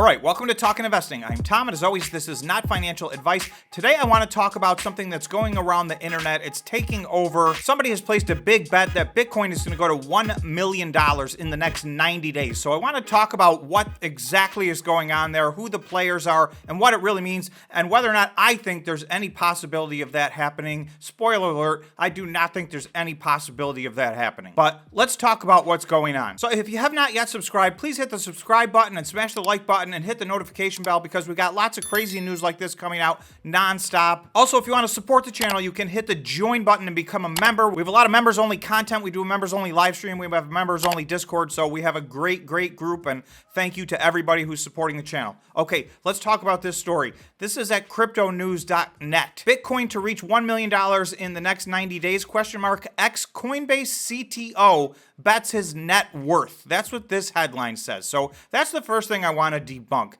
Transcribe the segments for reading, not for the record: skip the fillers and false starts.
right, welcome to Talkin' Investing. I'm Tom, and as always, this is not financial advice. Today, I want to talk about something that's going around the internet. It's taking over. Somebody has placed a big bet that Bitcoin is going to go to $1 million in the next 90 days. So I want to talk about what exactly is going on there, who the players are, and what it really means, and whether or not I think there's any possibility of that happening. Spoiler alert, I do not think there's any possibility of that happening. But let's talk about what's going on. So if you have not yet subscribed, please hit the subscribe button and smash the like button and hit the notification bell because we got lots of crazy news like this coming out nonstop. Also, if you want to support the channel, you can hit the join button and become a member. We have a lot of members only content. We do a members only live stream. We have members only Discord. So we have a great group, and thank you to everybody who's supporting the channel. Okay, let's talk about this story. This is at cryptonews.net. Bitcoin to reach $1 million in the next 90 days, X Coinbase CTO bets his net worth. That's what this headline says. So that's the first thing I want to debunk.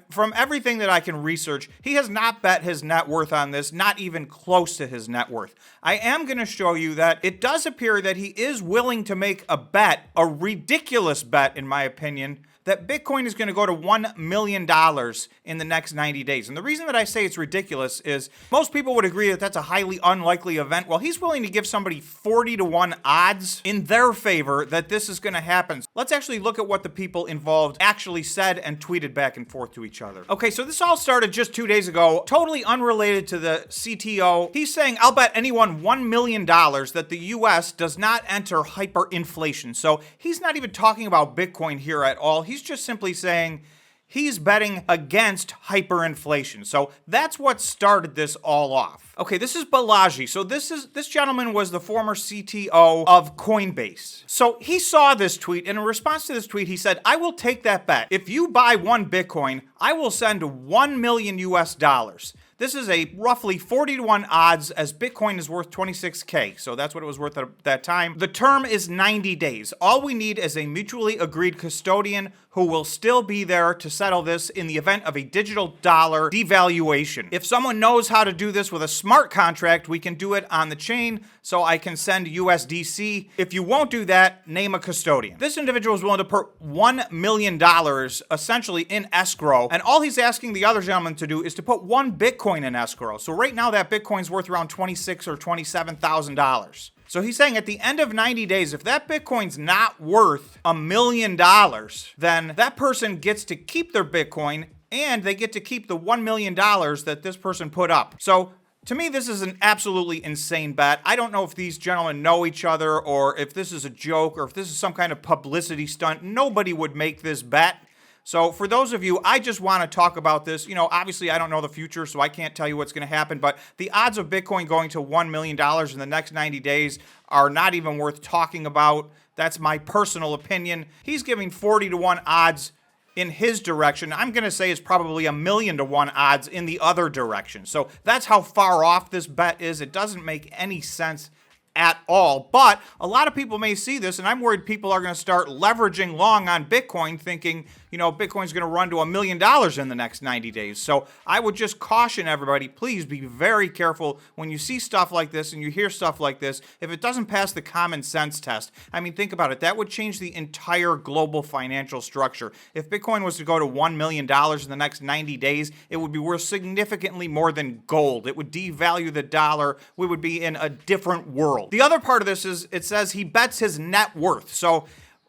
From everything that I can research, he has not bet his net worth on this, not even close to his net worth. I am going to show you that it does appear that he is willing to make a bet, a ridiculous bet in my opinion, that Bitcoin is going to go to $1 million in the next 90 days. And the reason that I say it's ridiculous is most people would agree that that's a highly unlikely event. Well, he's willing to give somebody 40-to-1 odds in their favor that this is going to happen. Let's actually look at what the people involved actually said and tweeted back and forth to each other. Okay, so this all started just 2 days ago, totally unrelated to the CTO. He's saying, I'll bet anyone $1 million that the US does not enter hyperinflation. So he's not even talking about Bitcoin here at all. He's just simply saying he's betting against hyperinflation. So that's what started this all off. Okay, this is Balaji. So this gentleman was the former CTO of Coinbase. So he saw this tweet, and in response to this tweet, he said, I will take that bet. If you buy one Bitcoin, I will send 1 million US dollars. This is a roughly 40-to-1 odds as Bitcoin is worth 26K. So that's what it was worth at that time. The term is 90 days. All we need is a mutually agreed custodian who will still be there to settle this in the event of a digital dollar devaluation. If someone knows how to do this with a smart contract, we can do it on the chain so I can send USDC. If you won't do that, name a custodian. This individual is willing to put $1 million essentially in escrow, and all he's asking the other gentleman to do is to put one Bitcoin in escrow. So right now that Bitcoin's worth around $26,000 or $27,000. So he's saying at the end of 90 days, if that Bitcoin's not worth $1 million, then that person gets to keep their Bitcoin and they get to keep the $1 million that this person put up. So to me, this is an absolutely insane bet. I don't know if these gentlemen know each other or if this is a joke or if this is some kind of publicity stunt. Nobody would make this bet. So for those of you, I just want to talk about this. You know, obviously I don't know the future, so I can't tell you what's going to happen, but the odds of Bitcoin going to $1 million in the next 90 days are not even worth talking about. That's my personal opinion. He's giving 40-to-1 odds in his direction. I'm going to say it's probably 1,000,000-to-1 odds in the other direction. So that's how far off this bet is. It doesn't make any sense at all. But a lot of people may see this, and I'm worried people are going to start leveraging long on Bitcoin thinking, you know, Bitcoin's going to run to $1 million in the next 90 days. So I would just caution everybody, please be very careful when you see stuff like this and you hear stuff like this. If it doesn't pass the common sense test, I mean, think about it. That would change the entire global financial structure. If Bitcoin was to go to $1 million in the next 90 days, it would be worth significantly more than gold. It would devalue the dollar. We would be in a different world. The other part of this is it says he bets his net worth. So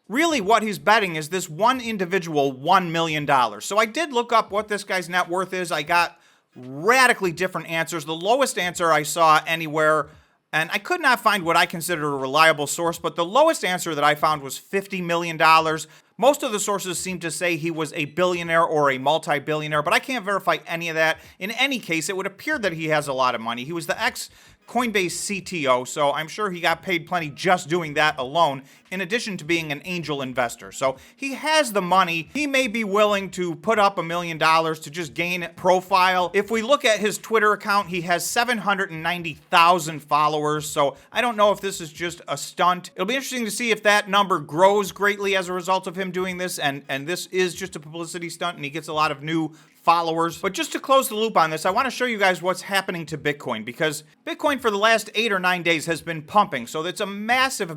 really what he's betting is this one individual $1 million. So I did look up what this guy's net worth is. I got radically different answers. The lowest answer I saw anywhere, and I could not find what I consider a reliable source, but the lowest answer that I found was $50 million. Most of the sources seem to say he was a billionaire or a multi-billionaire, but I can't verify any of that. In any case, it would appear that he has a lot of money. He was the Coinbase CTO, so I'm sure he got paid plenty just doing that alone, in addition to being an angel investor. So he has the money. He may be willing to put up $1 million to just gain profile. If we look at his Twitter account, he has 790,000 followers, so I don't know if this is just a stunt. It'll be interesting to see if that number grows greatly as a result of him doing this, and this is just a publicity stunt, and he gets a lot of new followers. But just to close the loop on this, I want to show you guys what's happening to Bitcoin, because Bitcoin for the last 8 or 9 days has been pumping. So it's a massive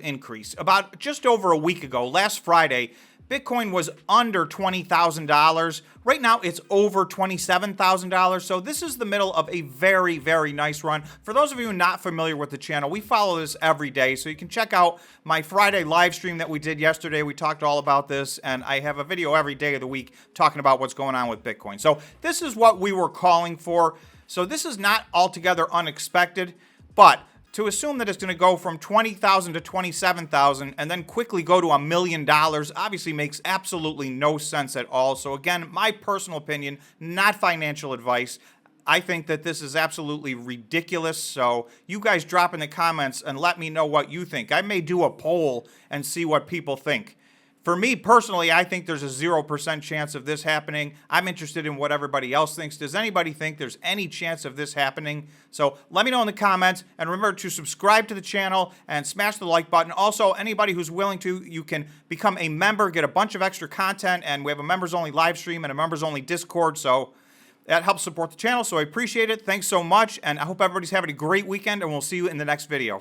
increase. About just over a week ago, last Friday, Bitcoin was under $20,000. Right now, it's over $27,000. So this is the middle of a very, very nice run. For those of you not familiar with the channel, we follow this every day. So you can check out my Friday live stream that we did yesterday. We talked all about this, and I have a video every day of the week talking about what's going on with Bitcoin. So this is what we were calling for. So this is not altogether unexpected, but to assume that it's going to go from 20,000 to 27,000 and then quickly go to $1 million obviously makes absolutely no sense at all. So again, my personal opinion, not financial advice. I think that this is absolutely ridiculous. So you guys drop in the comments and let me know what you think. I may do a poll and see what people think. For me personally, I think there's a 0% chance of this happening. I'm interested in what everybody else thinks. Does anybody think there's any chance of this happening? So let me know in the comments, and remember to subscribe to the channel and smash the like button. Also, anybody who's willing to, you can become a member, get a bunch of extra content, and we have a members-only live stream and a members-only Discord, so that helps support the channel, so I appreciate it. Thanks so much, and I hope everybody's having a great weekend, and we'll see you in the next video.